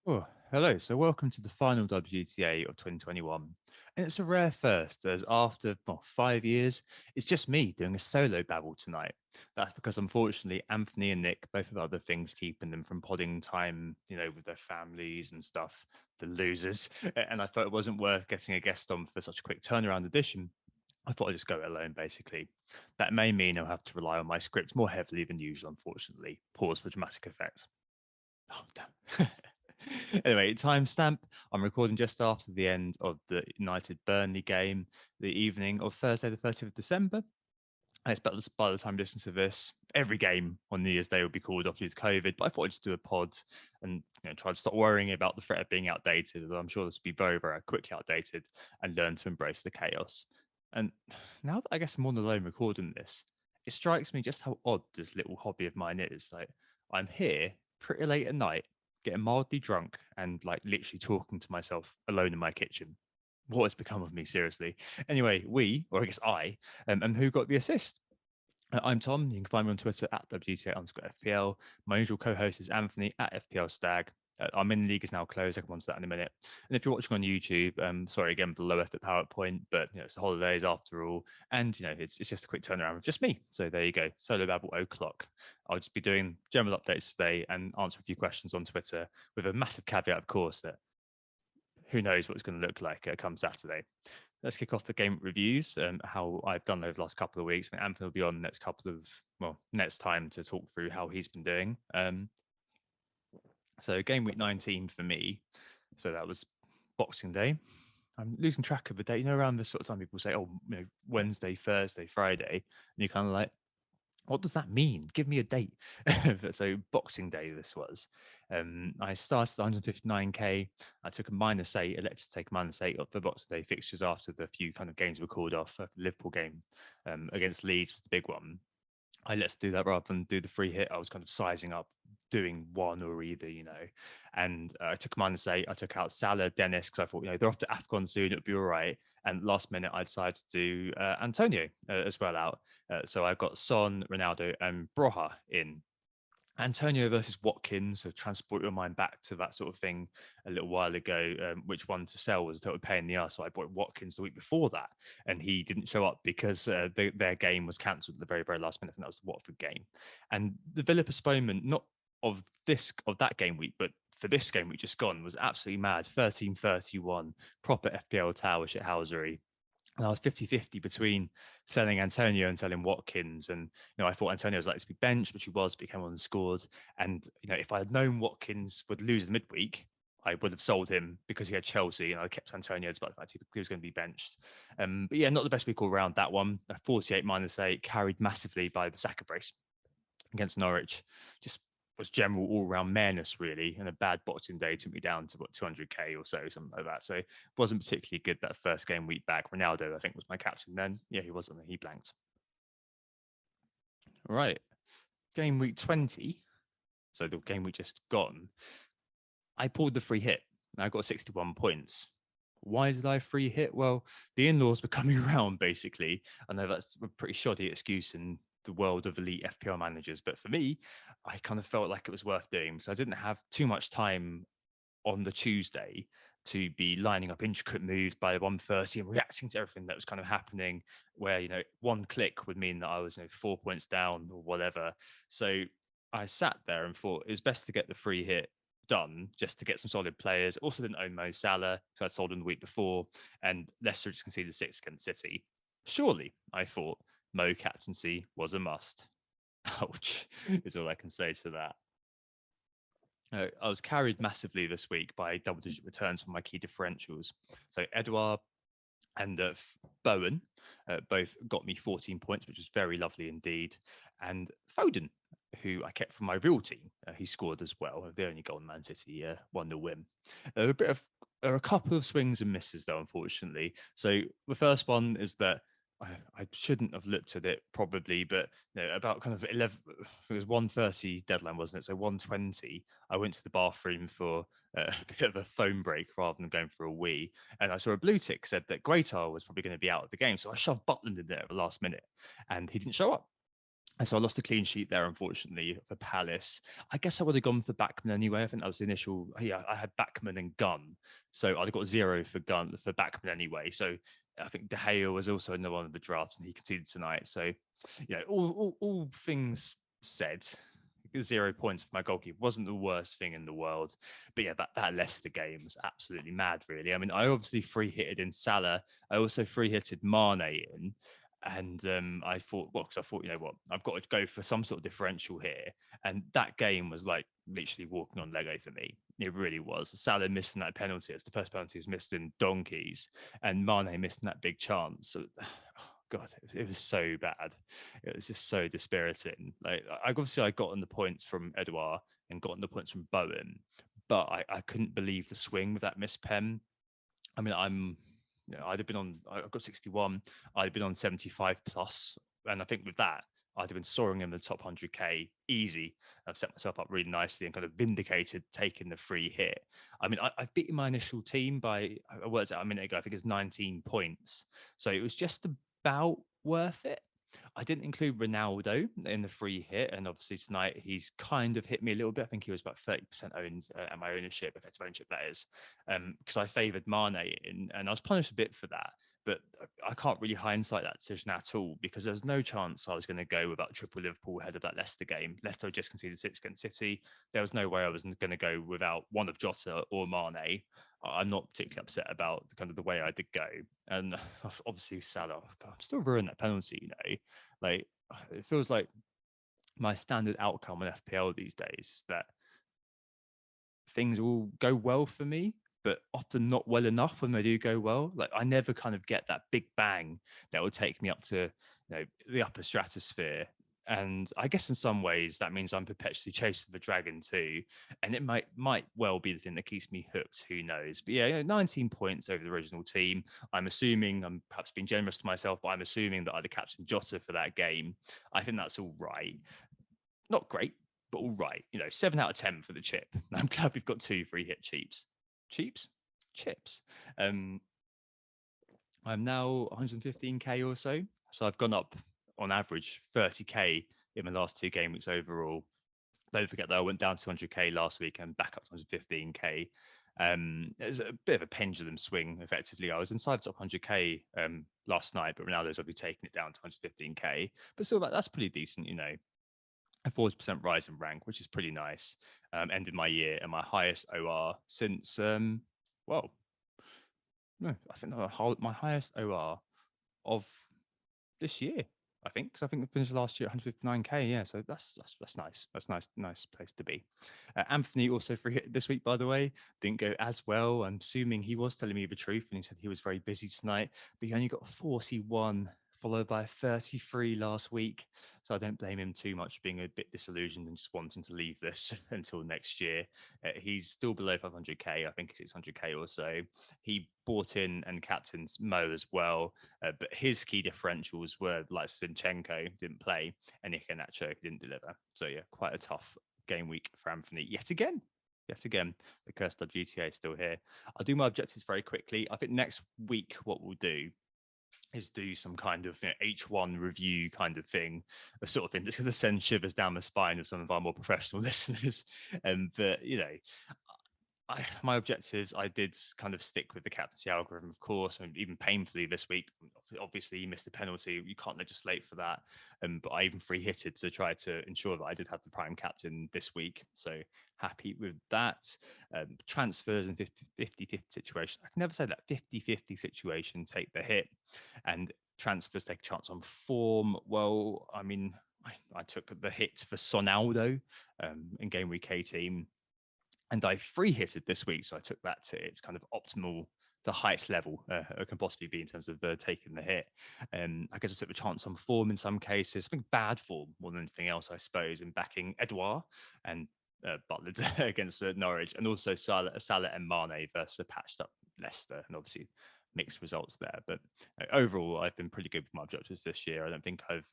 Oh, hello. So, welcome to the final WGTA of 2021. And it's a rare first, as after 5 years, it's just me doing a solo babble tonight. That's because, unfortunately, Anthony and Nick both have other things keeping them from podding time, with their families and stuff, the losers. And I thought it wasn't worth getting a guest on for such a quick turnaround edition. I thought I'd just go it alone, basically. That may mean I'll have to rely on my script more heavily than usual, unfortunately. Pause for dramatic effect. Oh, damn. Anyway, timestamp. I'm recording just after the end of the United Burnley game, the evening of Thursday, the 30th of December. I expect by the time you listen to this, every game on New Year's Day will be called off due to COVID. But I thought I'd just do a pod and try to stop worrying about the threat of being outdated. Although I'm sure this will be very, very quickly outdated, and learn to embrace the chaos. And now that I guess I'm on alone recording this, it strikes me just how odd this little hobby of mine is. Like, I'm here pretty late at night, getting mildly drunk, and like literally talking to myself alone in my kitchen. What has become of me, seriously? Anyway, or I guess and who got the assist? I'm Tom. You can find me on Twitter at WGTA_FPL. My usual co-host is Anthony at FPL Stag. Our mini league is now closed. I can come on to that in a minute. And if you're watching on YouTube, sorry again for the low effort PowerPoint, but it's the holidays after all, and it's just a quick turnaround of just me. So there you go, solo babble o'clock. I'll just be doing general updates today and answer a few questions on Twitter, with a massive caveat, of course, that who knows what it's going to look like come Saturday. Let's kick off the game reviews, how I've done over the last couple of weeks. I mean, Anthony will be on next time to talk through how he's been doing. So game week 19 for me. So that was Boxing Day. I'm losing track of the day. Around this sort of time, people say, oh, Wednesday, Thursday, Friday. And you're kind of like, what does that mean? Give me a date. So Boxing Day, this was. I started 159k. I took a -8, elected to take a -8 off the Boxing Day fixtures after the few kind of games were called off. The Liverpool game against Leeds was the big one. Let's do that rather than do the free hit. I was kind of sizing up doing one or either, and I took -8. I took out Salah, Dennis, because I thought, they're off to AFCON soon. It would be all right. And last minute, I decided to do Antonio as well out. So I got Son, Ronaldo, and Broha in. Antonio versus Watkins have transport your mind back to that sort of thing a little while ago. Which one to sell was a total pain in the ass. So I bought Watkins the week before that, and he didn't show up because their game was cancelled at the very, very last minute. And that was the Watford game. And the Villa postponement, not of that game week, but for this game week just gone, was absolutely mad. 13:31, proper FPL tower shithousery. And I was 50-50 between selling Antonio and selling Watkins. And, I thought Antonio was likely to be benched, which he was, but he came on and scored. And, if I had known Watkins would lose the midweek, I would have sold him because he had Chelsea, and I kept Antonio despite the fact he was going to be benched. But yeah, not the best week all round, that one. 48 -8, carried massively by the Saka brace against Norwich. Just was general all-round madness, really, and a bad Boxing Day took me down to 200k or so, something like that. So it wasn't particularly good that first game week back. Ronaldo, I think, was my captain then. Yeah, he wasn't. He blanked. Right, game week 20. So the game we just gone. I pulled the free hit. And I got 61 points. Why did I free hit? Well, the in-laws were coming around, basically. I know that's a pretty shoddy excuse in the world of elite FPL managers, but for me, I kind of felt like it was worth doing. So I didn't have too much time on the Tuesday to be lining up intricate moves by 1:30 and reacting to everything that was kind of happening, where one click would mean that I was 4 points down or whatever. So I sat there and thought it was best to get the free hit done just to get some solid players. Also didn't own Mo Salah, so I'd sold him the week before, and Leicester just conceded 6 against City. Surely, I thought, Mo captaincy was a must. Ouch, is all I can say to that. I was carried massively this week by double-digit returns from my key differentials. So Edouard and Bowen both got me 14 points, which was very lovely indeed. And Foden, who I kept from my real team, he scored as well. The only goal in Man City 1-0 win. There are a couple of swings and misses, though, unfortunately. So the first one is that I shouldn't have looked at it probably, but about kind of 11, it was 1:30 deadline, wasn't it? So 1:20, I went to the bathroom for a bit of a phone break rather than going for a wee, and I saw a blue tick said that Graytar was probably going to be out of the game, so I shoved Butland in there at the last minute, and he didn't show up. And so I lost a clean sheet there, unfortunately, for Palace. I guess I would have gone for Backman anyway. I think that was the initial. Yeah, I had Backman and Gunn, so I'd got 0 for Gunn for Backman anyway. So I think De Gea was also in one of the drafts, and he conceded tonight. So, all things said, 0 points for my goalkeeper wasn't the worst thing in the world. But yeah, that Leicester game was absolutely mad, really. I mean, I obviously free hitted in Salah. I also free hitted Mane in. And I thought, well, because I thought, you know what, I've got to go for some sort of differential here. And that game was like literally walking on Lego for me. It really was. Salah missing that penalty. It's the first penalty he's missed in donkeys. And Mane missing that big chance. So, oh, God, it was so bad. It was just so dispiriting. Like, obviously, I got on the points from Edouard and got on the points from Bowen, but I couldn't believe the swing with that missed pen. I mean, I'd have been on, I got 61, I'd have been on 75 plus. And I think with that, I'd have been soaring in the top 100K easy. I've set myself up really nicely and kind of vindicated taking the free hit. I mean, I've beaten my initial team by, what was it, a minute ago? I think it's 19 points. So it was just about worth it. I didn't include Ronaldo in the free hit, and obviously tonight he's kind of hit me a little bit. I think he was about 30% owned at my ownership, effective ownership that is, because I favoured Mane in, and I was punished a bit for that. But I can't really hindsight that decision at all because there was no chance I was going to go without triple Liverpool ahead of that Leicester game. Leicester just conceded 6 against City. There was no way I was going to go without one of Jota or Mane. I'm not particularly upset about kind of the way I did go. And obviously Salah, God, I'm still ruining that penalty, like it feels like my standard outcome on FPL these days is that things will go well for me, but often not well enough when they do go well. Like I never kind of get that big bang that will take me up to the upper stratosphere. And I guess in some ways that means I'm perpetually chasing the dragon too. And it might well be the thing that keeps me hooked. Who knows? But yeah, 19 points over the original team. I'm assuming I'm perhaps being generous to myself, but I'm assuming that I'd have captained Jota for that game. I think that's all right. Not great, but all right. 7 out of 10 for the chip. I'm glad we've got 2 free hit cheaps, chips. Um, I'm now 115K or so. So I've gone up on average 30K in the last 2 game weeks overall. Don't forget that I went down to 200K last week and back up to 115K. There's a bit of a pendulum swing, effectively. I was inside the top 100K last night, but Ronaldo's obviously taking it down to 115K. But still, that's pretty decent, a 40% rise in rank, which is pretty nice. Ended my year at my highest OR since, well, no, I think my highest OR of this year. I think because I think we finished last year at 159K. Yeah, so that's nice. That's nice place to be. Anthony also free hit this week, by the way, didn't go as well. I'm assuming he was telling me the truth, and he said he was very busy tonight, but he only got 41, followed by 33 last week. So I don't blame him too much being a bit disillusioned and just wanting to leave this until next year. He's still below 500K. I think 600K or so. He bought in and captains Mo as well, but his key differentials were like Zinchenko didn't play and Iheanacho didn't deliver. So yeah, quite a tough game week for Anthony yet again. Yet again, the cursed WGTA is still here. I'll do my objectives very quickly. I think next week what we'll do is do some kind of H1 review kind of thing, a sort of thing that's going to send shivers down the spine of some of our more professional listeners. But my objectives, I did kind of stick with the captaincy algorithm, of course, and even painfully this week. Obviously, you missed the penalty; you can't legislate for that. But I even free hitted to try to ensure that I did have the prime captain this week. So happy with that. Transfers and 50-50 situation. I can never say that 50-50 situation take the hit, and transfers take a chance on form. Well, I mean, I took the hit for Sonaldo in game week 18 and I free hitted this week, so I took that to its kind of optimal, the highest level it can possibly be in terms of taking the hit. I guess I took the chance on form in some cases. I think bad form more than anything else, I suppose, in backing Edouard and Butler against Norwich, and also Salah and Mane versus a patched up Leicester, and obviously mixed results there. But overall, I've been pretty good with my objectives this year. I don't think I've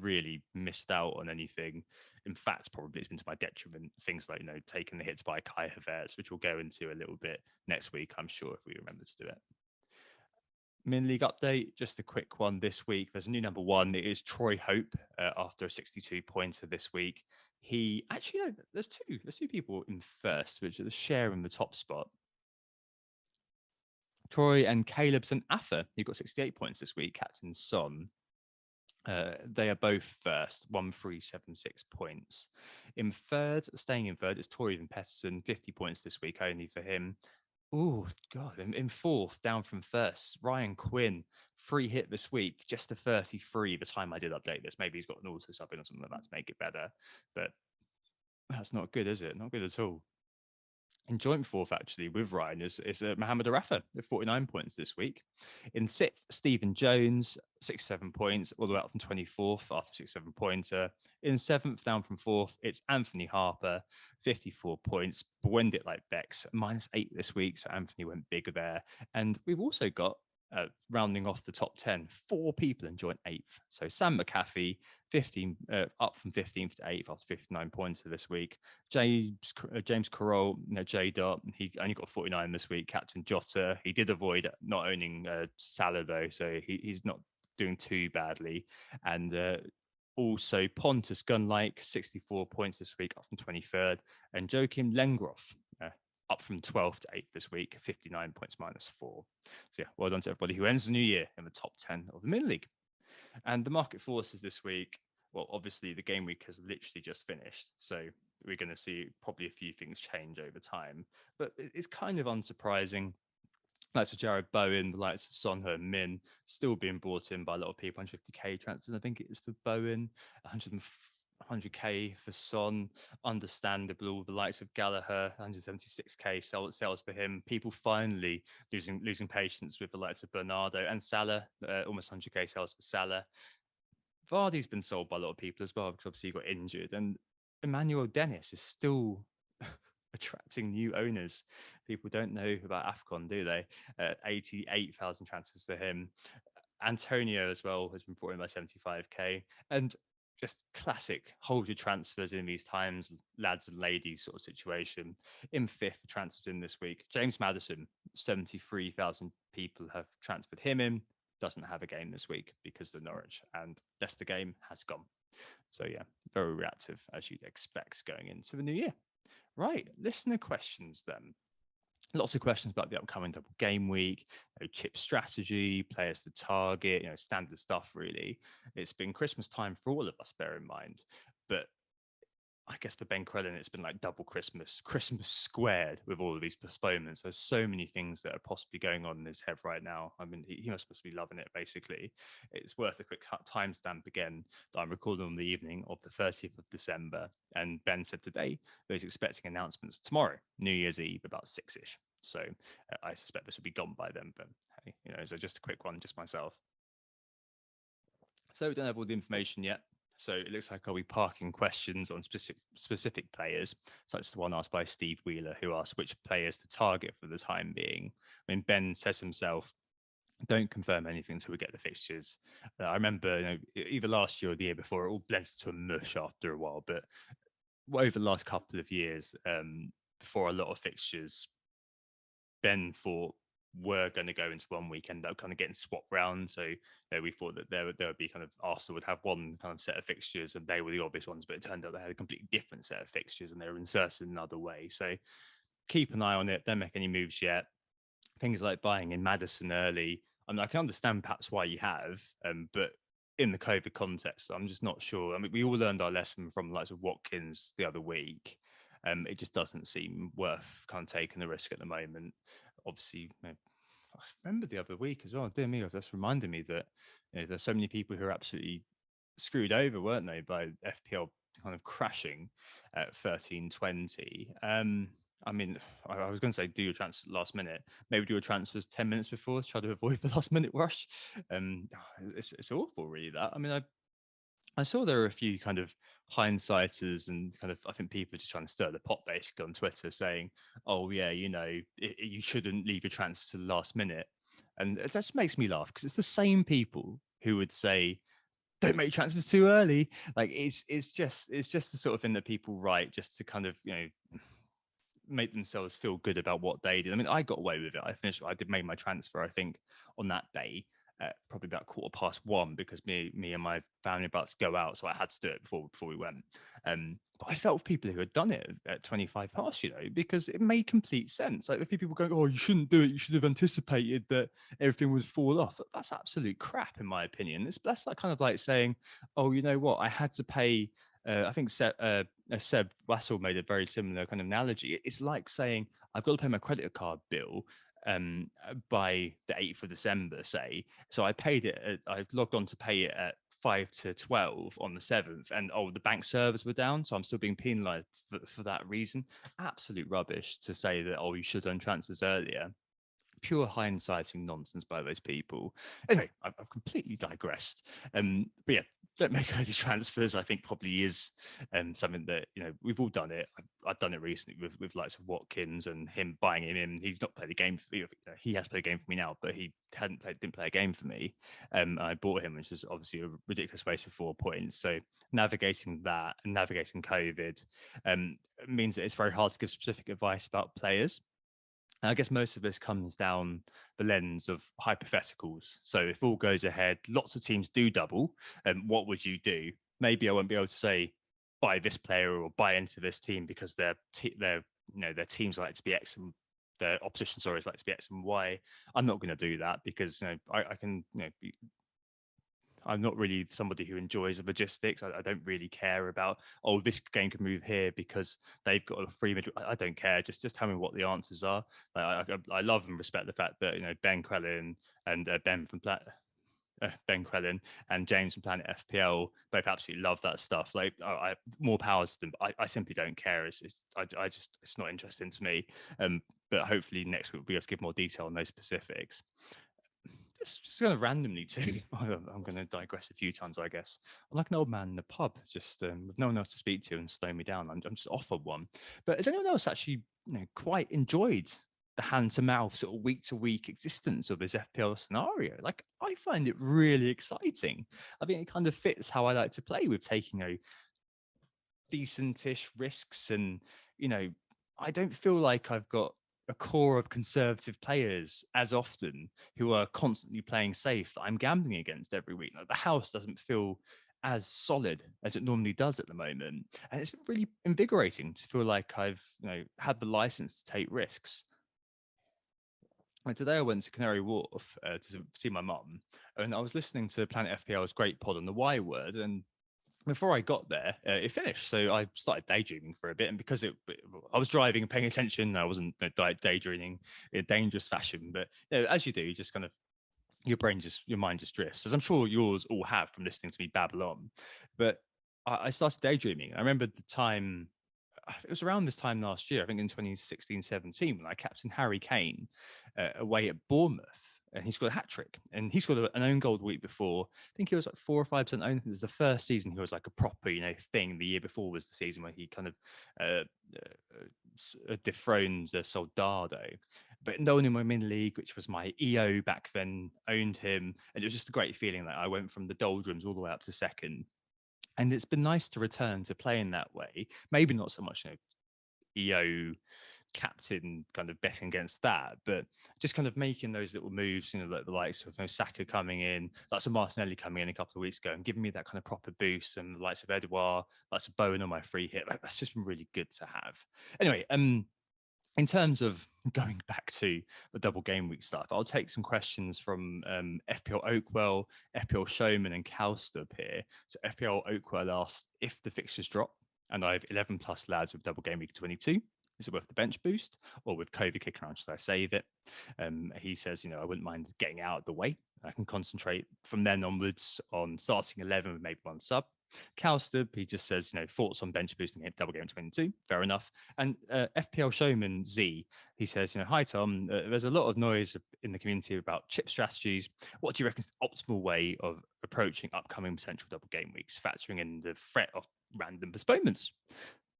really missed out on anything. In fact, probably it's been to my detriment. Things like, taking the hits by Kai Havertz, which we'll go into a little bit next week, I'm sure, if we remember to do it. Min League update, just a quick one this week. There's a new number one. It is Troy Hope after a 62 pointer this week. He actually, no, there's two people in first, which are sharing the top spot. Troy and Caleb St. Affa, who got 68 points this week, Captain Son. They are both first, 1376 points. In third, staying in third, is Torian Petterson, 50 points this week only for him. Oh, God. In fourth, down from first, Ryan Quinn, free hit this week, just a 33 the time I did update this. Maybe he's got an auto sub in or something like that to make it better. But that's not good, is it? Not good at all. In joint fourth, actually, with Ryan is Mohamed Arafa with 49 points this week. In sixth, Stephen Jones, 67 points, all the way up from 24th after 67 pointer. In seventh, down from fourth, it's Anthony Harper, 54 points. But wend it like Bex, -8 this week. So Anthony went bigger there. And we've also got rounding off the top 10, 4 people in joint 8th. So Sam McAfee, 15, up from 15th to 8th after 59 points this week. James Carroll, J. Dot, he only got 49 this week. Captain Jota, he did avoid not owning Salah though, so he's not doing too badly. And also Pontus Gunlike, 64 points this week, up from 23rd. And Joachim Lengroff, up from 12th to 8th this week, 59 points -4. So yeah, well done to everybody who ends the new year in the top 10 of the Min League. And the market forces this week, well, obviously the game week has literally just finished. So we're going to see probably a few things change over time. But it's kind of unsurprising. Likes of Jared Bowen, the likes of Son Heung-min, still being brought in by a lot of people. 150k transfers, I think it is for Bowen, 100k for Son, understandable. The likes of Gallagher, 176k sales for him. People finally losing patience with the likes of Bernardo and Salah, almost 100k sales for Salah. Vardy's been sold by a lot of people as well because obviously he got injured, and Emmanuel Dennis is still attracting new owners. People don't know about AFCON, do they? 88,000 transfers for him. Antonio as well has been brought in by 75k, and just classic hold your transfers in these times, lads and ladies sort of situation. In fifth, transfers in this week. James Maddison, 73,000 people have transferred him in. Doesn't have a game this week because the Norwich and Leicester game has gone. So yeah, very reactive as you'd expect going into the new year. Right, listener questions then. Lots of questions about the upcoming double game week, chip strategy, players to target, standard stuff really. It's been Christmas time for all of us, bear in mind. But I guess for Ben Crellin, it's been like double Christmas squared with all of these postponements. There's so many things that are possibly going on in his head right now. I mean, he must be loving it, basically. It's worth a quick timestamp again that I'm recording on the evening of the 30th of December. And Ben said today that he's expecting announcements tomorrow, New Year's Eve, about 6-ish. So I suspect this will be gone by then. But hey, so just a quick one, just myself. So we don't have all the information yet. So it looks like I'll be parking questions on specific players, such as the one asked by Steve Wheeler, who asked which players to target for the time being. I mean, Ben says himself, don't confirm anything until we get the fixtures. I remember, either last year or the year before, it all blends to a mush after a while. But over the last couple of years, before a lot of fixtures, Ben thought were going to go into one weekend that were kind of getting swapped round. So we thought that there would be kind of Arsenal would have one kind of set of fixtures and they were the obvious ones, but it turned out they had a completely different set of fixtures and they were inserted in another way. So keep an eye on it. Don't make any moves yet. Things like buying in Madison early. I mean, I can understand perhaps why you have, but in the COVID context, I'm just not sure. I mean, we all learned our lesson from the likes of Watkins the other week. It just doesn't seem worth kind of taking the risk at the moment. Obviously, I remember the other week as well. Dear me, that's reminded me that there's so many people who are absolutely screwed over, weren't they, by FPL kind of crashing at 13:20. I mean, I was going to say do your transfer last minute. Maybe do your transfers 10 minutes before to try to avoid the last minute rush. It's awful, really. That I mean, I saw there were a few kind of hindsighters and kind of, I think people just trying to stir the pot basically on Twitter saying, oh, yeah, you shouldn't leave your transfer to the last minute. And it just makes me laugh because it's the same people who would say, don't make transfers too early. Like it's just the sort of thing that people write just to kind of, make themselves feel good about what they did. I mean, I got away with it. I did make my transfer, I think, on that day at probably about 1:15 because me and my family were about to go out, so I had to do it before we went. But I felt for people who had done it at 25 past, because it made complete sense. Like, a few people going, "Oh, you shouldn't do it. You should have anticipated that everything would fall off." That's absolute crap, in my opinion. That's like kind of like saying, "Oh, you know what? I had to pay." I think Seb Wassel made a very similar kind of analogy. It's like saying, "I've got to pay my credit card bill by the 8th of December, say. So I paid it. I logged on to pay it at 5 to 12 on the 7th, and the bank servers were down, so I'm still being penalized for that reason." Absolute rubbish to say that, you should have done transfers earlier. Pure hindsighting nonsense by those people. Anyway, I've completely digressed. But yeah, don't make early transfers. I think probably is something that we've all done it. I've done it recently with likes of Watkins and him buying him in. He's not played a game for me. He has played a game for me now, but he didn't play a game for me. I bought him, which is obviously a ridiculous waste of 4 points. So navigating that and navigating COVID means that it's very hard to give specific advice about players. And I guess most of this comes down the lens of hypotheticals. So if all goes ahead, lots of teams do double, what would you do? Maybe I won't be able to say buy this player or buy into this team because their teams like to be X and their opposition stories like to be X and Y. I'm not going to do that because I can I'm not really somebody who enjoys the logistics. I don't really care about, this game can move here because they've got a free midfield. I don't care. Just tell me what the answers are. I love and respect the fact that Ben Crellin and Ben Crellin and James from Planet FPL both absolutely love that stuff. Like, more power to them. But I simply don't care. It's not interesting to me. But hopefully next week we'll be able to give more detail on those specifics. Just kind of randomly too. I'm going to digress a few times, I guess. I'm like an old man in the pub, just with no one else to speak to and slow me down. I'm just off of one. But has anyone else actually, quite enjoyed the hand to mouth sort of week to week existence of this FPL scenario? Like, I find it really exciting. I think it kind of fits how I like to play with taking decentish risks, and I don't feel like I've got a core of conservative players as often who are constantly playing safe that I'm gambling against every week. Like, the house doesn't feel as solid as it normally does at the moment, and it's been really invigorating to feel like I've had the license to take risks. Like, today I went to Canary Wharf to see my mum, and I was listening to Planet FPL's great pod on the Y Word, and before I got there, it finished. So I started daydreaming for a bit, and because I was driving and paying attention, I wasn't daydreaming in a dangerous fashion. But as you do, you just kind of your mind just drifts, as I'm sure yours all have from listening to me babble on. But I started daydreaming. I remember the time. It was around this time last year, I think in 2016-17, when I captained Harry Kane away at Bournemouth, and he scored a hat trick. And he scored an own goal the week before. I think he was like 4 or 5% owned. It was the first season he was like a proper, thing. The year before was the season where he kind of dethroned Soldado. But no one in my min league, which was my EO back then, owned him. And it was just a great feeling that I went from the doldrums all the way up to second. And it's been nice to return to playing that way. Maybe not so much, EO captain kind of betting against that, but just kind of making those little moves, like the likes of Saka coming in, likes of Martinelli coming in a couple of weeks ago and giving me that kind of proper boost, and the likes of Edouard, likes of Bowen on my free hit. Like, that's just been really good to have. Anyway, in terms of going back to the double game week stuff, I'll take some questions from FPL Oakwell, FPL Showman, and Cowstup here. So FPL Oakwell asked if the fixtures drop, and I have 11 plus lads with double game week 22. Is it worth the bench boost, or with COVID kicking around, should I save it? He says, I wouldn't mind getting out of the way. I can concentrate from then onwards on starting 11 with maybe one sub. Cowstup, he just says, thoughts on bench boosting it, double game 22. Fair enough. And FPL Showman Z, he says, hi, Tom. There's a lot of noise in the community about chip strategies. What do you reckon is the optimal way of approaching upcoming potential double game weeks, factoring in the threat of random postponements?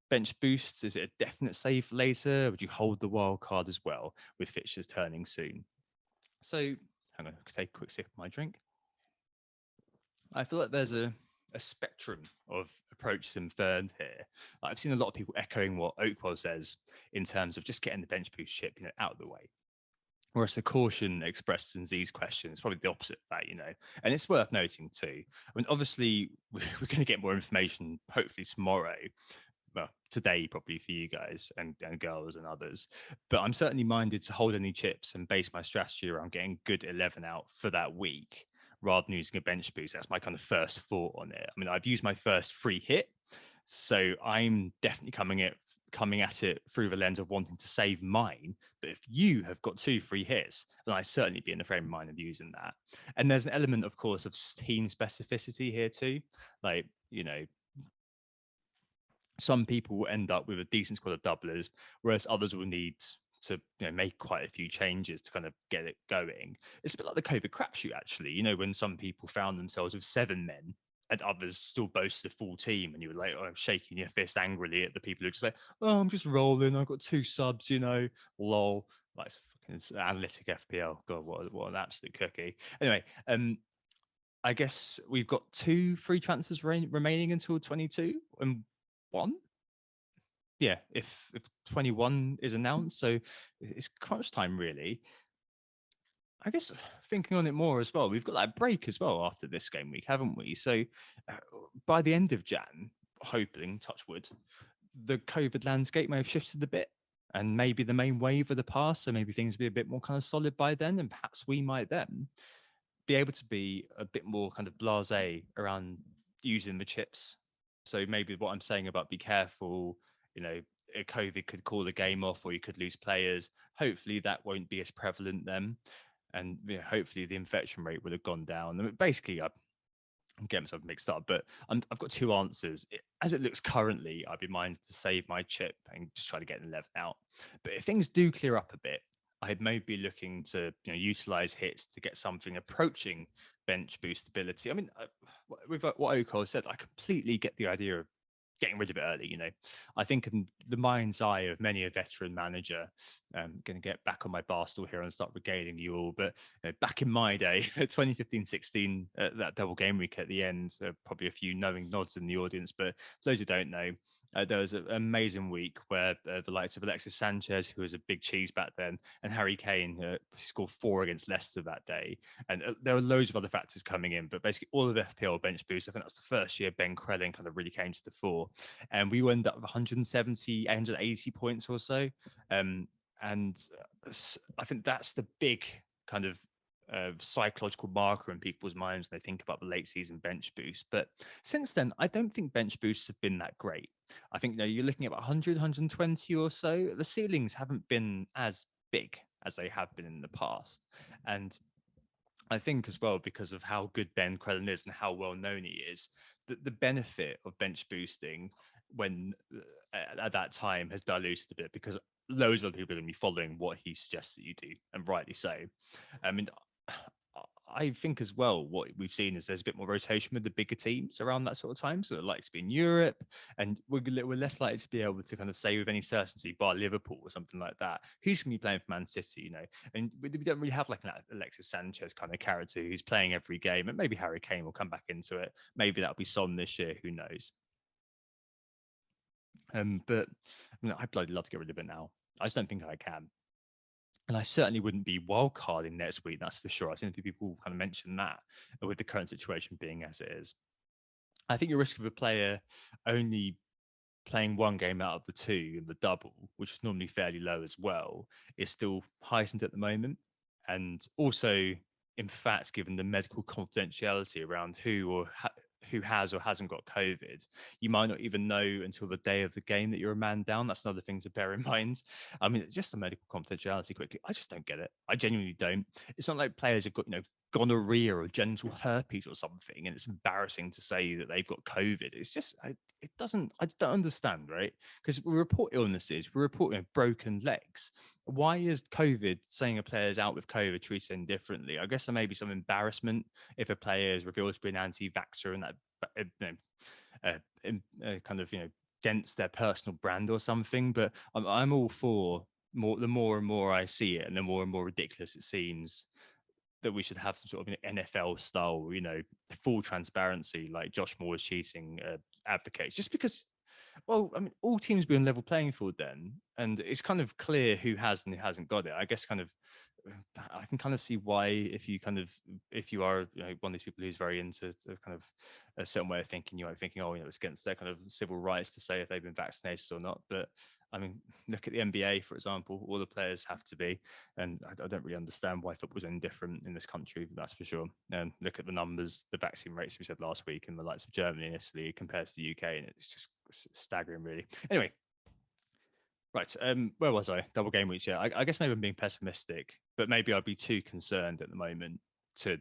Bench boost, is it a definite save later? Would you hold the wild card as well with fixtures turning soon? So I'm going to take a quick sip of my drink. I feel like there's a a spectrum of approaches inferred here. Like, I've seen a lot of people echoing what Oakwell says in terms of just getting the bench boost chip, out of the way. Whereas the caution expressed in Z's question is probably the opposite of that. And it's worth noting too. I mean, obviously, we're going to get more information hopefully tomorrow. Well, today probably for you guys and girls and others. But I'm certainly minded to hold any chips and base my strategy around getting good 11 out for that week rather than using a bench boost. That's my kind of first thought on it. I mean, I've used my first free hit, so I'm definitely coming at it through the lens of wanting to save mine. But if you have got 2 free hits, then I'd certainly be in the frame of mind of using that. And there's an element, of course, of team specificity here too. Like, some people will end up with a decent squad of doublers, whereas others will need to make quite a few changes to kind of get it going. It's a bit like the COVID crapshoot, actually. When some people found themselves with 7 men and others still boast a full team, and you were like, shaking your fist angrily at the people who just like, oh, I'm just rolling. I've got 2 subs, lol. Like, it's fucking analytic FPL. God, what an absolute cookie. Anyway, I guess we've got 2 free transfers remaining until 22 and 1. Yeah, if 21 is announced, so it's crunch time really. I guess thinking on it more as well, we've got that break as well after this game week, haven't we? So by the end of Jan, hoping, touch wood, the COVID landscape may have shifted a bit, and maybe the main wave of the past, so maybe things will be a bit more kind of solid by then, and perhaps we might then be able to be a bit more kind of blasé around using the chips. So maybe what I'm saying about be careful, COVID could call the game off, or you could lose players. Hopefully that won't be as prevalent then. And hopefully the infection rate would have gone down. I mean, basically, I'm getting myself mixed up, but I've got 2 answers. As it looks currently, I'd be minded to save my chip and just try to get an 11 out. But if things do clear up a bit, I'd maybe looking to utilize hits to get something approaching bench boostability. I mean, with what Oko said, I completely get the idea of getting rid of it early. I think in the mind's eye of many a veteran manager, I'm going to get back on my bar stool here and start regaling you all. But back in my day, 2015-16, that double game week at the end, probably a few knowing nods in the audience. But for those who don't know, there was an amazing week where the likes of Alexis Sanchez, who was a big cheese back then, and Harry Kane scored 4 against Leicester that day. And there were loads of other factors coming in, but basically all of the FPL bench boosts. I think that was the first year Ben Crellin kind of really came to the fore. And we ended up with 170, 180 points or so. And I think that's the big kind of psychological marker in people's minds when they think about the late season bench boost. But since then, I don't think bench boosts have been that great. I think you're looking at about 100, 120 or so. The ceilings haven't been as big as they have been in the past. And I think as well, because of how good Ben Crellin is and how well known he is, that the benefit of bench boosting when at that time has diluted a bit, because loads of other people are going to be following what he suggests that you do, and rightly so. I mean, I think as well, what we've seen is there's a bit more rotation with the bigger teams around that sort of time. So it likes to be in Europe, and we're less likely to be able to kind of say with any certainty, bar Liverpool or something like that, who's going to be playing for Man City, And we don't really have like an Alexis Sanchez kind of character who's playing every game, and maybe Harry Kane will come back into it. Maybe that'll be Son this year, who knows? But I mean, I'd bloody love to get rid of it now. I just don't think I can. And I certainly wouldn't be wildcarding next week, that's for sure. I've seen a few people kind of mention that with the current situation being as it is. I think your risk of a player only playing 1 game out of the 2 in the double, which is normally fairly low as well, is still heightened at the moment. And also, in fact, given the medical confidentiality around who has or hasn't got COVID, you might not even know until the day of the game that you're a man down. That's another thing to bear in mind. I mean, just the medical confidentiality quickly. I just don't get it. I genuinely don't. It's not like players have got, gonorrhea or genital herpes or something, and it's embarrassing to say that they've got COVID. It's just, I don't understand, right? Because we report illnesses, we report broken legs. Why is COVID saying a player's out with COVID treated indifferently? I guess there may be some embarrassment if a player is revealed to be an anti-vaxxer and that kind of dents their personal brand or something. But I'm all for the more and more I see it, and the more ridiculous it seems, that we should have some sort of NFL style, full transparency, like Josh Moore's cheating advocates, just because. Well, I mean, all teams be on level playing field then, and it's kind of clear who has and who hasn't got it. I guess I can kind of see why if you are one of these people who's very into kind of a certain way of thinking, you might be thinking, oh, it's against their kind of civil rights to say if they've been vaccinated or not. But I mean, look at the NBA, for example. All the players have to be, and I don't really understand why football's any different in this country. That's for sure. And look at the numbers, the vaccine rates we said last week in the likes of Germany and Italy compared to the UK, and it's just staggering, really. Anyway, right. Where was I? Double game weeks. Yeah, I guess maybe I'm being pessimistic, but maybe I'd be too concerned at the moment to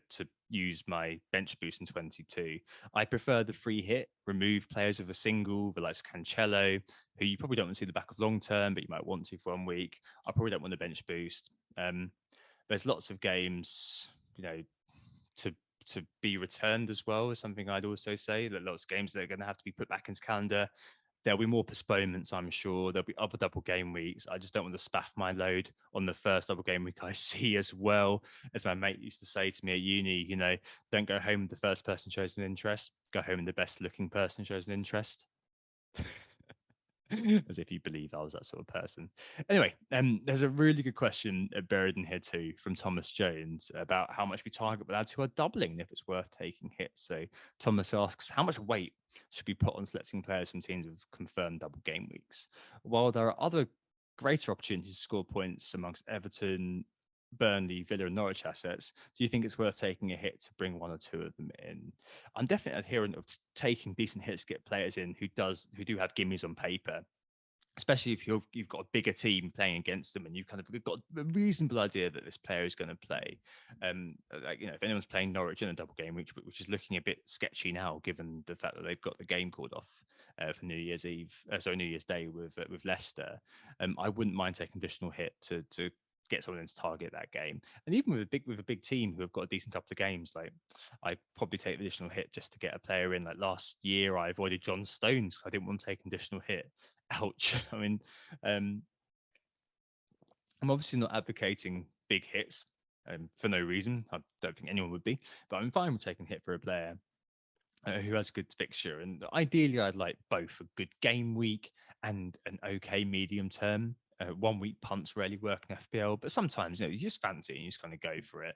use my bench boost in 22. I prefer the free hit, remove players with a single, the likes of Cancelo, who you probably don't want to see the back of long term, but you might want to for 1 week. I probably don't want the bench boost. There's lots of games, to to be returned as well is something I'd also say. That lots of games that are going to have to be put back into calendar. There'll be more postponements, I'm sure. There'll be other double game weeks. I just don't want to spaff my load on the first double game week I see as well. As my mate used to say to me at uni, don't go home with the first person shows an interest. Go home with the best looking person shows an interest. As if you believe I was that sort of person. Anyway, there's a really good question buried in here too from Thomas Jones about how much we target lads who are doubling and if it's worth taking hits. So Thomas asks, how much weight should be put on selecting players from teams with confirmed double game weeks? While there are other greater opportunities to score points amongst Everton, Burnley, Villa, and Norwich assets, do you think it's worth taking a hit to bring one or two of them in? I'm definitely adherent of taking decent hits to get players in who do have gimmies on paper, especially if you've got a bigger team playing against them and you've kind of got a reasonable idea that this player is going to play. If anyone's playing Norwich in a double game, which is looking a bit sketchy now, given the fact that they've got the game called off for New Year's Day with Leicester, I wouldn't mind taking additional hit to get someone in to target that game. And even with a big team who have got a decent couple of games, like I probably take the additional hit just to get a player in. Like last year, I avoided John Stones because I didn't want to take an additional hit. Ouch. I mean, I'm obviously not advocating big hits for no reason. I don't think anyone would be, but I'm fine with taking a hit for a player who has a good fixture. And ideally, I'd like both a good game week and an okay medium term. 1 week punts rarely work in FPL, but sometimes you just fancy and you just kind of go for it.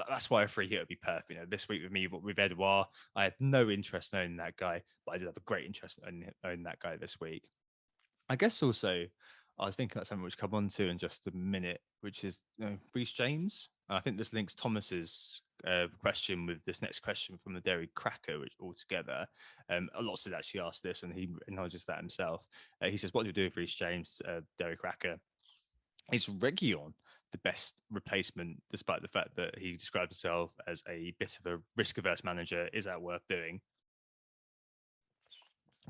That's why a free hit would be perfect. This week with me, with Edouard, I had no interest in owning that guy, but I did have a great interest in owning that guy this week. I guess also I was thinking about something which come on to in just a minute, which is Reece James. And I think this links Thomas's question with this next question from the Dairy Cracker, which altogether, lots of actually asked this, and he acknowledges that himself. He says, "What do you do with Reece James, Dairy Cracker? Is Region the best replacement, despite the fact that he describes himself as a bit of a risk-averse manager? Is that worth doing?"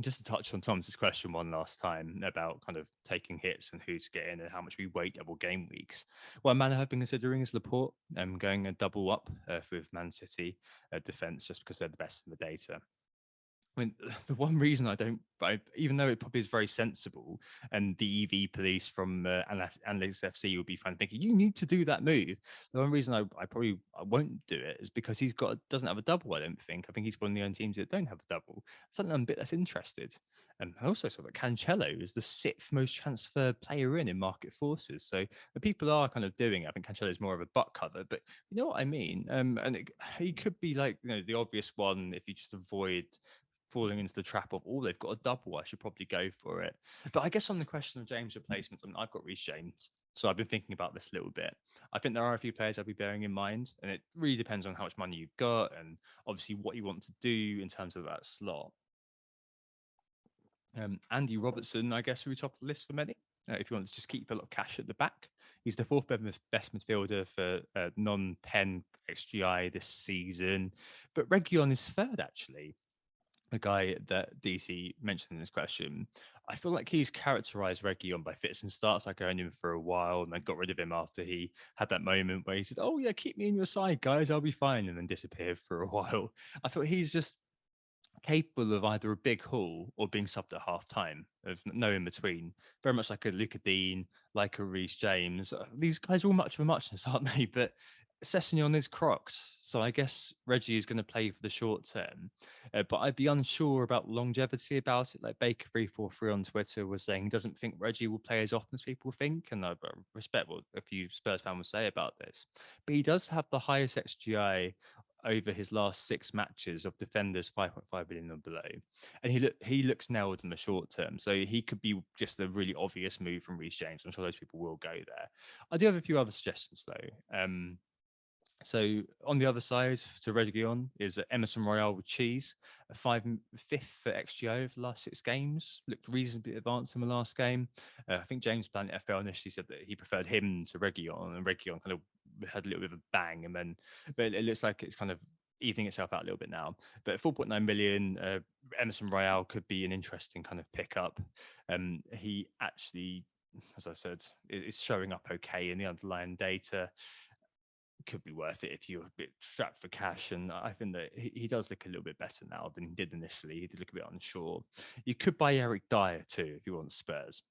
Just to touch on Thomas's question one last time about kind of taking hits and who to get in and how much we weight double game weeks. One man I've been considering is Laporte, going a double up with Man City defense just because they're the best in the data. I mean, the one reason even though it probably is very sensible, and the EV police from Analytics FC will be fine thinking you need to do that move. The one reason I won't do it is because doesn't have a double. I don't think. I think he's one of the only teams that don't have a double. Something I'm a bit less interested. And I also saw that Cancelo is the sixth most transfer player in market forces. So the people are kind of doing it. I think Cancelo is more of a butt cover, but you know what I mean. He could be like the obvious one if you just avoid falling into the trap of, oh, they've got a double, I should probably go for it. But I guess on the question of James replacements, I mean, I've got Reece James, so I've been thinking about this a little bit. I think there are a few players I'll be bearing in mind, and it really depends on how much money you've got and obviously what you want to do in terms of that slot. Andy Robertson, I guess, will be top of the list for many. If you want to just keep a lot of cash at the back, he's the fourth best midfielder for non-pen XGI this season. But Region is third, actually. A guy that DC mentioned in this question, I feel like he's characterized Region by fits and starts. Like I owned him for a while and then got rid of him after he had that moment where he said, "Oh yeah, keep me in your side, guys, I'll be fine," and then disappeared for a while. I thought he's just capable of either a big haul or being subbed at half time, of no in between. Very much like a Luca Dean, like a Reece James. These guys are all much of a muchness, aren't they? But Sessegnon is Crocs, so I guess Reggie is going to play for the short term, but I'd be unsure about longevity about it. Like Baker343 on Twitter was saying he doesn't think Reggie will play as often as people think, and I respect what a few Spurs fans will say about this. But he does have the highest XGI over his last 6 matches of defenders 5.5 million and below, and he looks nailed in the short term. So he could be just a really obvious move from Reece James. I'm sure those people will go there. I do have a few other suggestions though. So on the other side to Reguilon is Emerson Royale with Cheese, a fifth for XGO over the last 6 games. Looked reasonably advanced in the last game. I think James Planet FL initially said that he preferred him to Reguilon, and Reguilon kind of had a little bit of a bang, and then but it looks like it's kind of evening itself out a little bit now. But at 4.9 million, Emerson Royale could be an interesting kind of pickup. He actually, as I said, is showing up okay in the underlying data. Could be worth it if you're a bit strapped for cash. And I think that he does look a little bit better now than he did initially. He did look a bit unsure. You could buy Eric Dyer too if you want Spurs.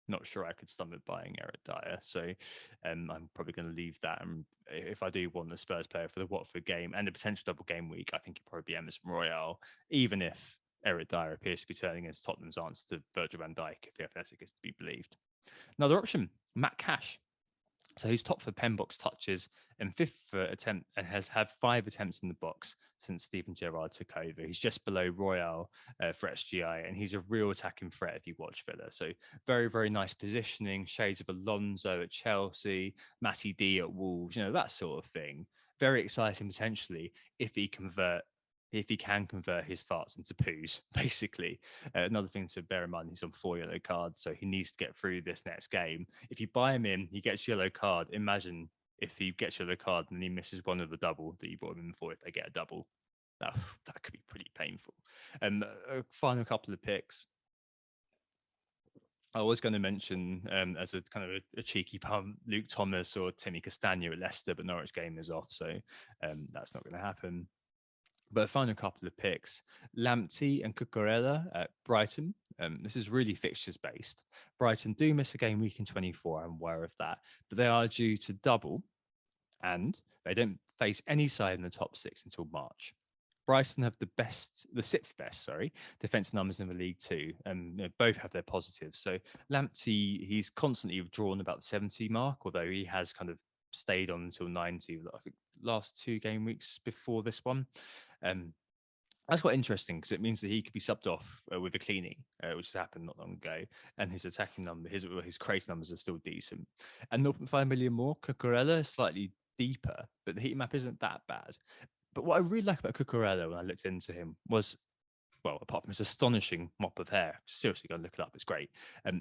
Not sure I could stomach buying Eric Dyer, so I'm probably going to leave that. And if I do want a Spurs player for the Watford game and a potential double game week, I think it'd probably be Emerson Royale, even if Eric Dyer appears to be turning into Tottenham's answer to Virgil van Dijk, if the Athletic is to be believed. Another option, Matt Cash. So he's top for pen box touches and fifth for attempt, and has had 5 attempts in the box since Steven Gerrard took over. He's just below Royale for XGI, and he's a real attacking threat if you watch Villa. So very, very nice positioning, shades of Alonso at Chelsea, Matty D at Wolves, that sort of thing. Very exciting potentially if he can convert his farts into poos, basically. Another thing to bear in mind, he's on 4 yellow cards, so he needs to get through this next game. If you buy him in, he gets yellow card. Imagine if he gets yellow card and he misses one of the double that you bought him in for if they get a double. That could be pretty painful. A final couple of picks. I was going to mention as a kind of a cheeky pun, Luke Thomas or Timmy Castagna at Leicester, but Norwich game is off, so that's not going to happen. But a final couple of picks, Lamptey and Cucurella at Brighton. This is really fixtures based. Brighton do miss a game week in 24, I'm aware of that, but they are due to double and they don't face any side in the top 6 until March. Brighton have the sixth best, defensive numbers in the league too, and both have their positives. So Lamptey, he's constantly drawn about the 70 mark, although he has kind of stayed on until 90. I think last 2 game weeks before this one. That's quite interesting because it means that he could be subbed off with a cleaning, which has happened not long ago, and his attacking number, his creative numbers are still decent. And 0.5 million more, Cucurella is slightly deeper, but the heat map isn't that bad. But what I really like about Cucurella when I looked into him was, well, apart from his astonishing mop of hair, seriously go and look it up, it's great,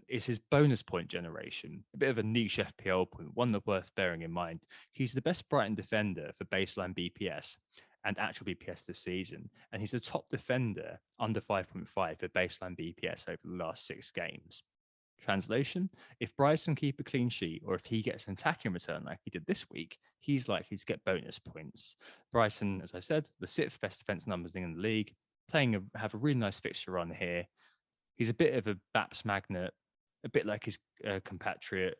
is his bonus point generation. A bit of a niche FPL point, one that's worth bearing in mind. He's the best Brighton defender for baseline BPS and actual BPS this season, and he's a top defender under 5.5 for baseline BPS over the last 6 games. Translation, if Bryson keep a clean sheet or if he gets an attacking return like he did this week, he's likely to get bonus points. Bryson, as I said, the 6th best defense numbers in the league, have a really nice fixture run here. He's a bit of a BAPS magnet, a bit like his compatriot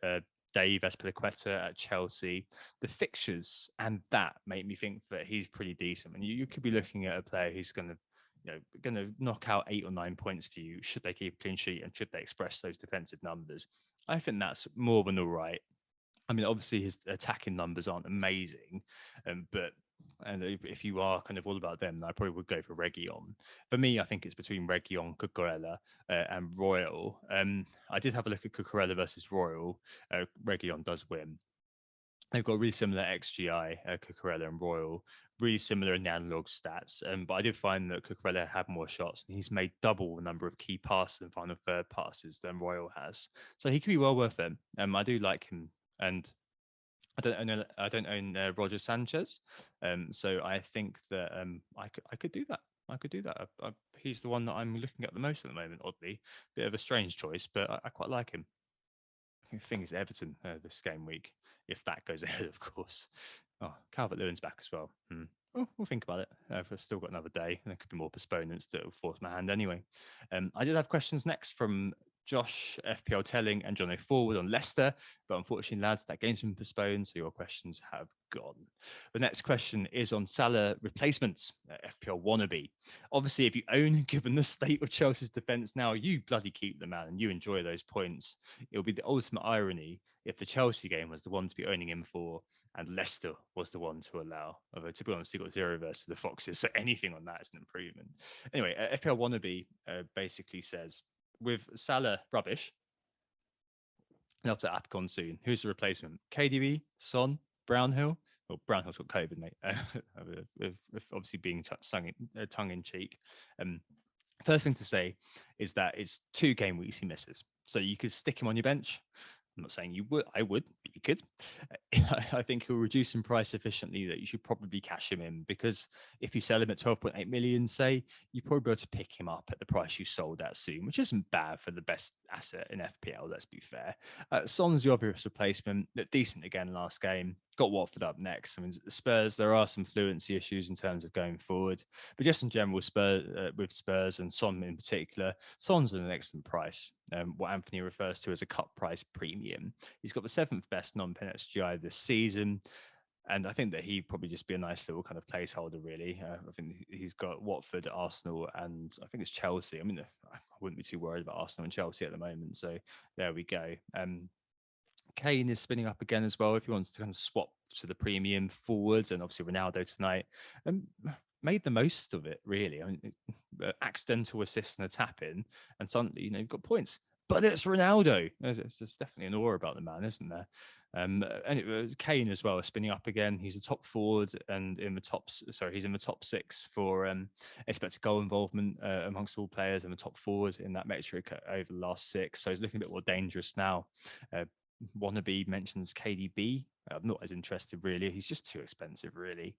Dave Azpilicueta at Chelsea. The fixtures and that make me think that he's pretty decent. And you could be looking at a player who's going to knock out 8 or 9 points for you should they keep a clean sheet and should they express those defensive numbers. I think that's more than all right. I mean, obviously his attacking numbers aren't amazing, but if you are kind of all about them, I probably would go for Reguilon. For me, I think it's between Reguilon, Cucurella, and Royal. I did have a look at Cucurella versus Royal. Reguilon does win. They've got really similar XGI, Cucurella and Royal, really similar in the analog stats. But I did find that Cucurella had more shots, and he's made double the number of key passes and final third passes than Royal has. So he could be well worth it. I do like him, and I don't own Roger Sanchez, so I think that I could do that. I could do that. He's the one that I'm looking at the most at the moment. Oddly, bit of a strange choice, but I quite like him. I think it's Everton this game week, if that goes ahead, of course. Oh, Calvert-Lewin's back as well. Well, we'll think about it. I've still got another day, and there could be more postponements that will force my hand anyway. I did have questions next from Josh, FPL Telling, and John O'Forward on Leicester. But unfortunately, lads, that game's been postponed, so your questions have gone. The next question is on Salah replacements, FPL Wannabe. Obviously, if you own, given the state of Chelsea's defence now, you bloody keep the man and you enjoy those points. It'll be the ultimate irony if the Chelsea game was the one to be owning him for and Leicester was the one to allow. Although, to be honest, you got 0 versus the Foxes, so anything on that is an improvement. Anyway, FPL Wannabe basically says, with Salah rubbish, and after AFCON soon, who's the replacement? KDB, Son, Brownhill? Well, Brownhill's got COVID, mate. With obviously being tongue in cheek. First thing to say is that it's 2 game weeks he misses. So you could stick him on your bench. I'm not saying you would, I would, but you could. I think he'll reduce in price sufficiently that you should probably cash him in, because if you sell him at 12.8 million, say, you probably be able to pick him up at the price you sold at soon, which isn't bad for the best asset in FPL, let's be fair. Son's the obvious replacement, looked decent again last game, got Watford up next. I mean, Spurs, there are some fluency issues in terms of going forward, but just in general, with Spurs and Son in particular, Son's at an excellent price. What Anthony refers to as a cut price premium. He's got the 7th best non-pen XGI this season, and I think that he'd probably just be a nice little kind of placeholder, really. I think he's got Watford, Arsenal, and I think it's Chelsea. I mean, I wouldn't be too worried about Arsenal and Chelsea at the moment, so there we go. Kane is spinning up again as well if he wants to kind of swap to the premium forwards, and obviously Ronaldo tonight made the most of it, really. I mean, accidental assist and a tap in, and suddenly, you've got points. But it's Ronaldo. There's definitely an aura about the man, isn't there? And Kane as well is spinning up again. He's a top forward and he's in the top 6 for expected goal involvement amongst all players, and the top forward in that metric over the last 6. So he's looking a bit more dangerous now. Wannabe mentions KDB. I'm not as interested, really. He's just too expensive, really.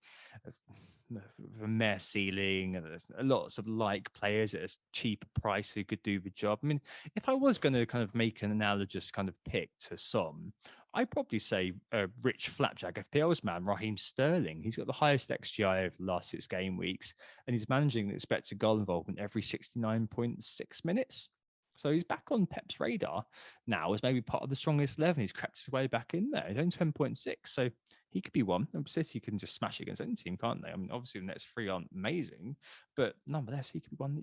A mere ceiling, and lots of like players at a cheaper price who could do the job. I mean, if I was going to kind of make an analogous kind of pick to Son, I'd probably say rich flapjack FPL's man, Raheem Sterling. He's got the highest XGI over the last 6 game weeks, and he's managing the expected goal involvement every 69.6 minutes. So he's back on Pep's radar now as maybe part of the strongest 11. He's crept his way back in there. He's only 10.6, so he could be one. And City can just smash it against any team, can't they? I mean, obviously the next 3 aren't amazing, but nonetheless, he could be one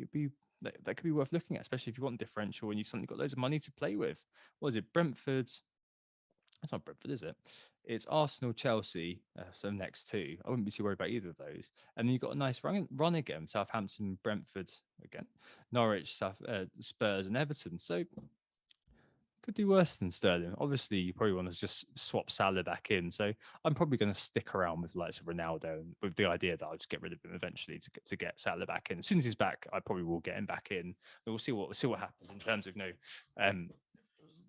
that could be worth looking at, especially if you want differential and you've suddenly got loads of money to play with. What is it? Brentford? That's not Brentford, is it? It's Arsenal, Chelsea, so next 2. I wouldn't be too worried about either of those. And then you've got a nice run again. Southampton, Brentford again, Norwich, Spurs, and Everton. So could do worse than Sterling. Obviously, you probably want to just swap Salah back in. So I'm probably going to stick around with likes of Ronaldo, and with the idea that I'll just get rid of him eventually to get Salah back in. As soon as he's back, I probably will get him back in. And we'll see what happens in terms of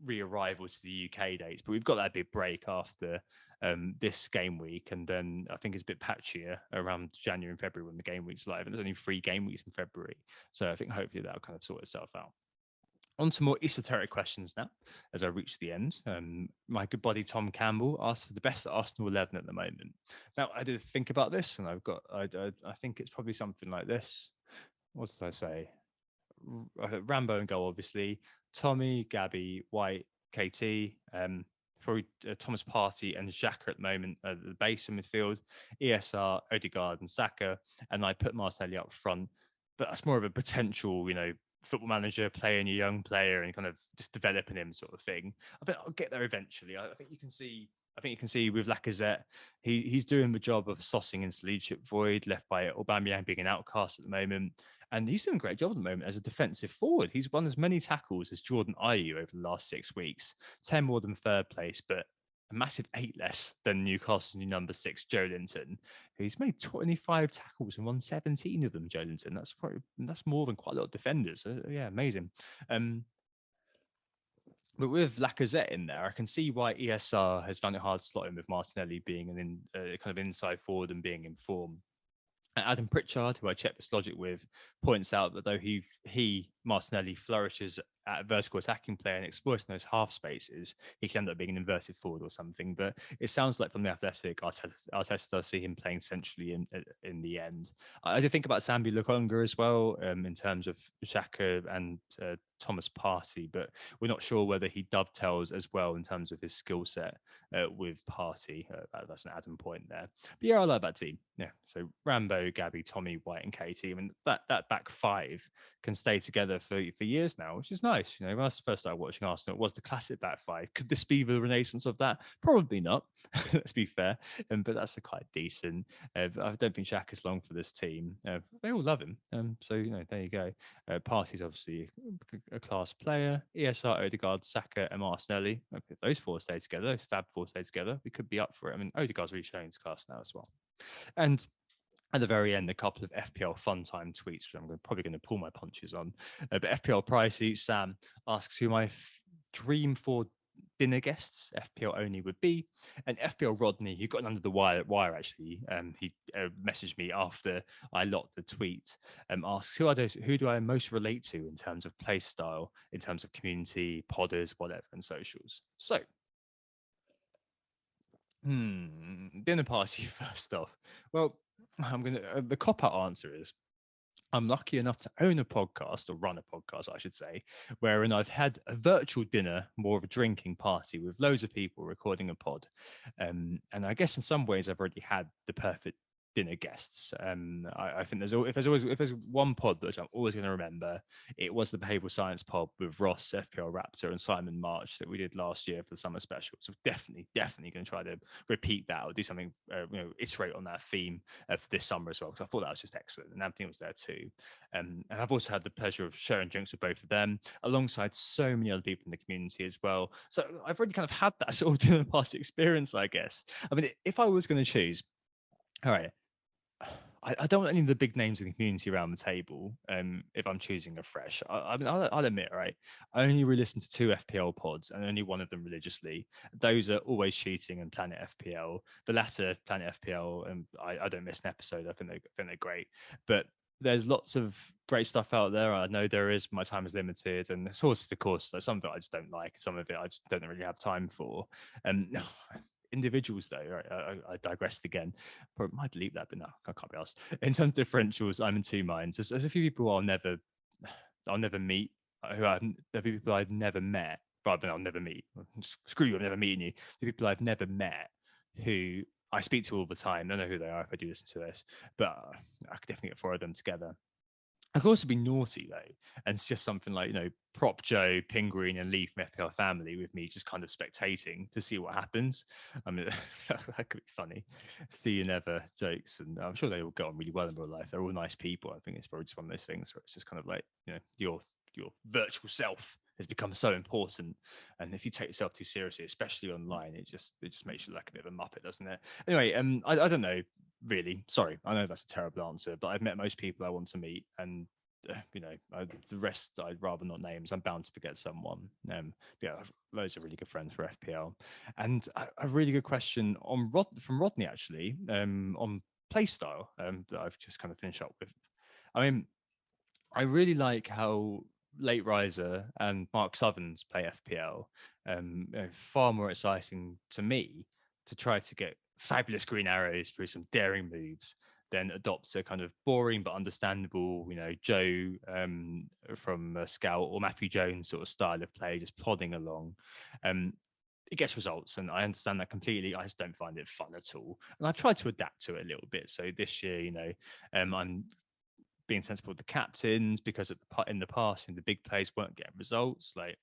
re-arrival to the UK dates. But we've got that big break after this game week, and then I think it's a bit patchier around January and February when the game week's live, and there's only 3 game weeks in February. So I think hopefully that'll kind of sort itself out. On to more esoteric questions now, as I reach the end. My good buddy Tom Campbell asked for the best Arsenal 11 at the moment. Now, I did think about this, and I think it's probably something like this. What did I say? Rambo and goal, obviously. Tommy, Gabby, White, KT, probably Thomas Partey and Xhaka at the moment at the base of midfield, ESR, Odegaard and Saka, and I put Martinelli up front. But that's more of a potential, football manager playing a young player and kind of just developing him sort of thing. I think I'll get there eventually. I think you can see with Lacazette, he's doing the job of sossing into the leadership void left by Aubameyang being an outcast at the moment. And he's doing a great job at the moment as a defensive forward. He's won as many tackles as Jordan Ayew over the last 6 weeks, 10 more than 3rd place, but a massive 8 less than Newcastle's new number 6, Joelinton. He's made 25 tackles and won 17 of them, Joelinton. That's more than quite a lot of defenders. Yeah, amazing. But with Lacazette in there, I can see why ESR has found it hard to slot him with Martinelli being kind of inside forward and being in form. Adam Pritchard, who I checked this logic with, points out that though Martinelli flourishes at a vertical attacking player and exploiting those half spaces, he could end up being an inverted forward or something. But it sounds like from the Athletic, Arteta does see him playing centrally in the end. I do think about Sambi Lukonga as well, in terms of Xhaka and Thomas Partey, but we're not sure whether he dovetails as well in terms of his skill set with Partey. That's an add-on point there. But yeah, I like that team. Yeah, so Rambo, Gabby, Tommy, White, and Katie. I mean, that back five can stay together for years now, which is nice. You know, when I first started watching Arsenal, it was the classic back five. Could this be the renaissance of that? Probably not. Let's be fair. But that's a quite decent. I don't think Shaq is long for this team. They all love him. So you know, there you go. Partey's obviously a class player. ESR, Odegaard, Saka, and Martinelli. If those four stay together, those Fab four stay together, we could be up for it. I mean, Odegaard's really showing his class now as well. And at the very end, a couple of FPL fun time tweets, which I'm probably going to pull my punches on. But FPL Pricey, Sam asks who my dream for dinner guests, FPL only, would be. And FPL Rodney, who got under the wire actually, he messaged me after I locked the tweet, asks who do I most relate to in terms of play style, in terms of community, podders, whatever, and socials. So, dinner party first off. Well, I'm gonna the cop out answer is I'm lucky enough to own a podcast, or run a podcast, I should say, wherein I've had a virtual dinner, more of a drinking party with loads of people recording a pod. And I guess in some ways I've already had the perfect dinner guests. I think if there's one pod that I'm always going to remember, it was the behavioral science pod with Ross, FPL Raptor, and Simon March that we did last year for the summer special. So definitely going to try to repeat that or do something, iterate on that theme for this summer as well, because I thought that was just excellent, and Anthony was there too. And I've also had the pleasure of sharing drinks with both of them, alongside so many other people in the community as well. So I've already kind of had that sort of dinner party experience, I guess. I mean, if I was going to choose, all right, I don't want any of the big names in the community around the table. If I'm choosing a fresh, I mean, I'll admit, right, I only really listen to 2 FPL pods, and only one of them religiously. Those are Always Cheating and Planet FPL. The latter, Planet FPL, and I don't miss an episode. I think they're great. But there's lots of great stuff out there. I know there is. My time is limited, and sources, of course, like some of it I just don't like. Some of it I just don't really have time for. Individuals, though, right, I digressed again. Probably might delete that, but no, I can't be asked. In terms of differentials, I'm in two minds. There's a few people I'll never meet. A few people I've never met, rather than I'll never meet. Screw you, I'm never meeting you. The people I've never met who I speak to all the time. I don't know who they are if I do listen to this, but I could definitely get 4 of them together. I could also be naughty though, and it's just something like, Prop Joe, Pingreen, and Lee from FPL Family with me just kind of spectating to see what happens. I mean, that could be funny. See you never jokes, and I'm sure they all go on really well in real life. They're all nice people. I think it's probably just one of those things where it's just kind of like, your virtual self has become so important, and if you take yourself too seriously, especially online, it just makes you like a bit of a muppet, doesn't it? Anyway, I don't know. Really, sorry, I know that's a terrible answer, but I've met most people I want to meet, and the rest I'd rather not name, as I'm bound to forget someone. Yeah, loads of really good friends for FPL, and a really good question from Rodney actually, on playstyle, that I've just kind of finished up with. I mean, I really like how Late Riser and Mark Southerns play FPL. Far more exciting to me to try to get fabulous green arrows through some daring moves than adopt a kind of boring but understandable, Joe from Scout or Matthew Jones sort of style of play, just plodding along. It gets results, and I understand that completely. I just don't find it fun at all, and I've tried to adapt to it a little bit. So this year, I'm being sensible with the captains, because in the past, the big plays weren't getting results. Like,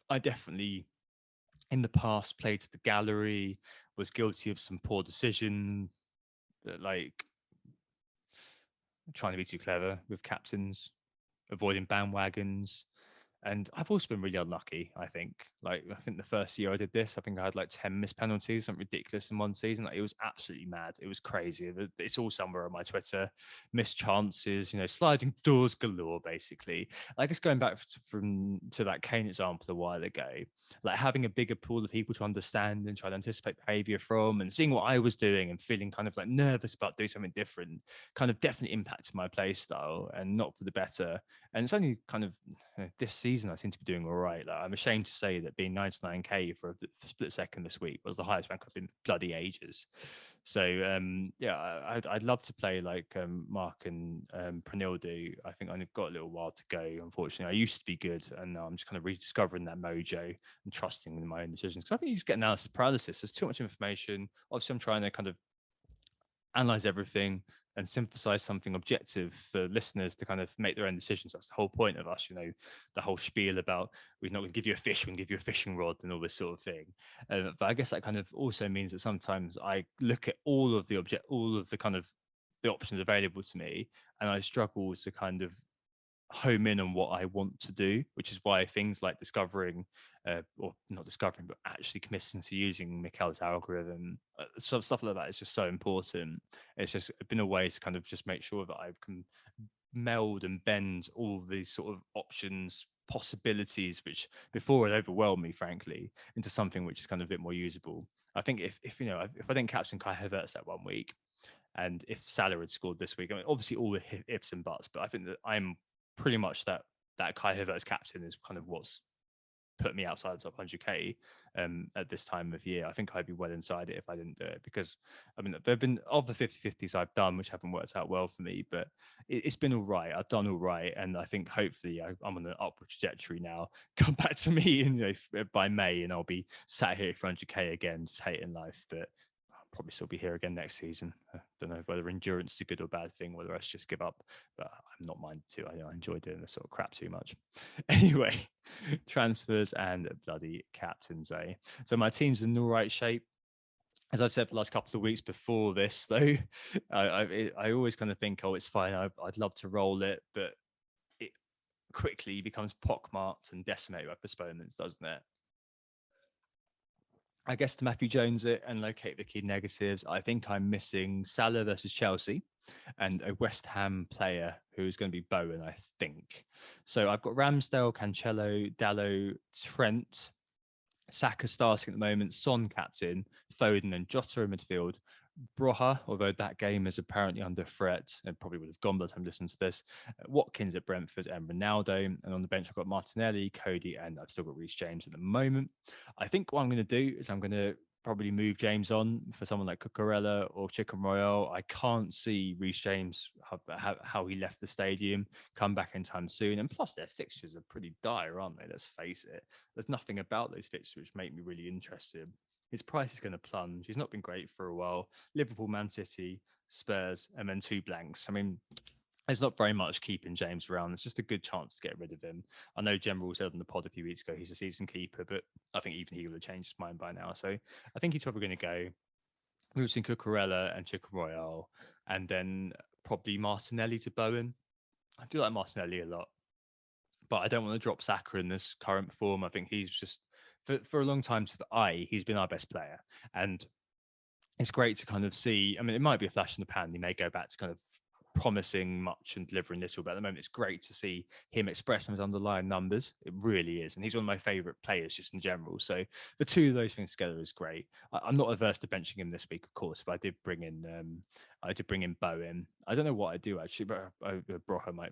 I definitely in the past played to the gallery, was guilty of some poor decision, like trying to be too clever with captains, avoiding bandwagons. And I've also been really unlucky, I think. I think the first year I did this, I think I had like 10 missed penalties, something ridiculous in one season. It was absolutely mad. It was crazy. It's all somewhere on my Twitter. Missed chances, sliding doors galore, basically. I guess going back to that Kane example a while ago, like having a bigger pool of people to understand and try to anticipate behavior from, and seeing what I was doing and feeling kind of like nervous about doing something different, kind of definitely impacted my play style, and not for the better. And it's only kind of this season season, I seem to be doing all right. Like, I'm ashamed to say that being 99k for a split second this week was the highest rank I've been bloody ages. So yeah, I'd love to play like Mark and Pranil do. I think I've got a little while to go. Unfortunately, I used to be good, and now I'm just kind of rediscovering that mojo and trusting in my own decisions. Because I think you just get analysis paralysis. There's too much information. Obviously, I'm trying to kind of analyze everything and synthesize something objective for listeners to kind of make their own decisions. That's the whole point of us, the whole spiel about we're not going to give you a fish, we're going to give you a fishing rod and all this sort of thing. But I guess that kind of also means that sometimes I look at all of the kind of the options available to me, and I struggle to kind of home in on what I want to do, which is why things like discovering, or not discovering, but actually committing to using Mikkel's algorithm, stuff like that is just so important. It's just been a way to kind of just make sure that I can meld and bend all these sort of options, possibilities, which before had overwhelmed me, frankly, into something which is kind of a bit more usable. I think if I didn't captain Kai Havertz that 1 week, and if Salah had scored this week, I mean, obviously all the ifs and buts, but I think that I'm pretty much that Kai Havertz captain is kind of what's put me outside the top 100k at this time of year. I think I'd be well inside it if I didn't do it, because I mean, there have been of the 50-50s I've done which haven't worked out well for me, but it's been all right. I've done all right, and I think hopefully I'm on an upward trajectory now. Come back to me by May, and I'll be sat here for 100k again, just hating life. But I'll probably still be here again next season. I don't know whether endurance is a good or bad thing, whether I should just give up, but I'm not minded to. I enjoy doing this sort of crap too much. Anyway, transfers and bloody captains, eh? So my team's in all right shape. As I've said the last couple of weeks before this, though, I always kind of think, oh, it's fine. I'd love to roll it, but it quickly becomes pockmarked and decimated by postponements, doesn't it? I guess to Matthew Jones it and locate the key negatives, I think I'm missing Salah versus Chelsea and a West Ham player who's going to be Bowen, I think. So I've got Ramsdale, Cancelo, Dallo, Trent, Saka starting at the moment, Son captain, Foden and Jota in midfield. Broha, although that game is apparently under threat and probably would have gone by the time you listen to this. Watkins at Brentford and Ronaldo. And on the bench, I've got Martinelli, Cody, and I've still got Reece James at the moment. I think what I'm going to do is I'm going to probably move James on for someone like Cucurella or Chicken Royale. I can't see Reece James, how he left the stadium, come back in time soon. And plus, their fixtures are pretty dire, aren't they? Let's face it. There's nothing about those fixtures which make me really interested. His price is going to plunge. He's not been great for a while. Liverpool, Man City, Spurs, and then 2 blanks. I mean, there's not very much keeping James around. It's just a good chance to get rid of him. I know General said on the pod a few weeks ago he's a season keeper, but I think even he would have changed his mind by now. So I think he's probably going to go. We've seen Cucurella and Chicken Royale, and then probably Martinelli to Bowen. I do like Martinelli a lot, but I don't want to drop Saka in this current form. I think he's just for a long time to the eye, he's been our best player. And it's great to kind of see. I mean, it might be a flash in the pan. He may go back to kind of promising much and delivering little, but at the moment, it's great to see him express some of his underlying numbers. It really is. And he's one of my favorite players just in general. So the two of those things together is great. I'm not averse to benching him this week, of course, but I did bring in Bowen. I don't know what I do actually, but Broha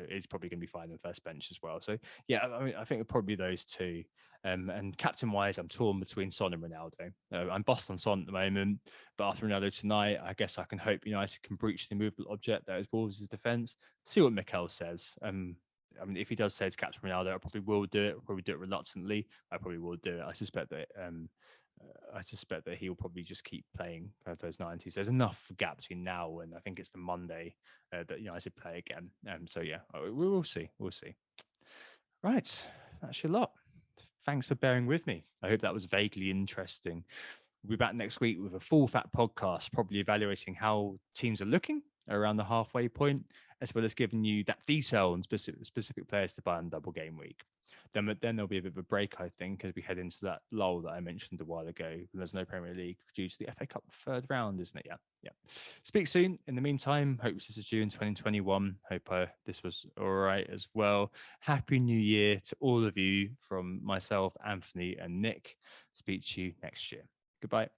is probably going to be fine in the first bench as well. So yeah, I mean, I think it'll probably be those two. And captain wise, I'm torn between Son and Ronaldo. I'm bossed on Son at the moment, but after Ronaldo tonight, I guess I can hope United can breach the immovable object that is Wolves' defence. See what Mikel says. I mean, if he does say it's captain Ronaldo, I probably will do it. I'll probably do it reluctantly. I probably will do it. I suspect that he'll probably just keep playing those 90s. There's enough gap between now and I think it's the Monday that United play again. So yeah, we'll see. We'll see. Right, that's your lot. Thanks for bearing with me. I hope that was vaguely interesting. We'll be back next week with a full fat podcast, probably evaluating how teams are looking around the halfway point, as well as giving you that detail on specific players to buy on double game week. Then there'll be a bit of a break, I think, as we head into that lull that I mentioned a while ago. There's no Premier League due to the FA Cup third round, isn't it? Yeah. Speak soon. In the meantime, hope this is due in 2021. Hope this was all right as well. Happy New Year to all of you from myself, Anthony, and Nick. Speak to you next year. Goodbye.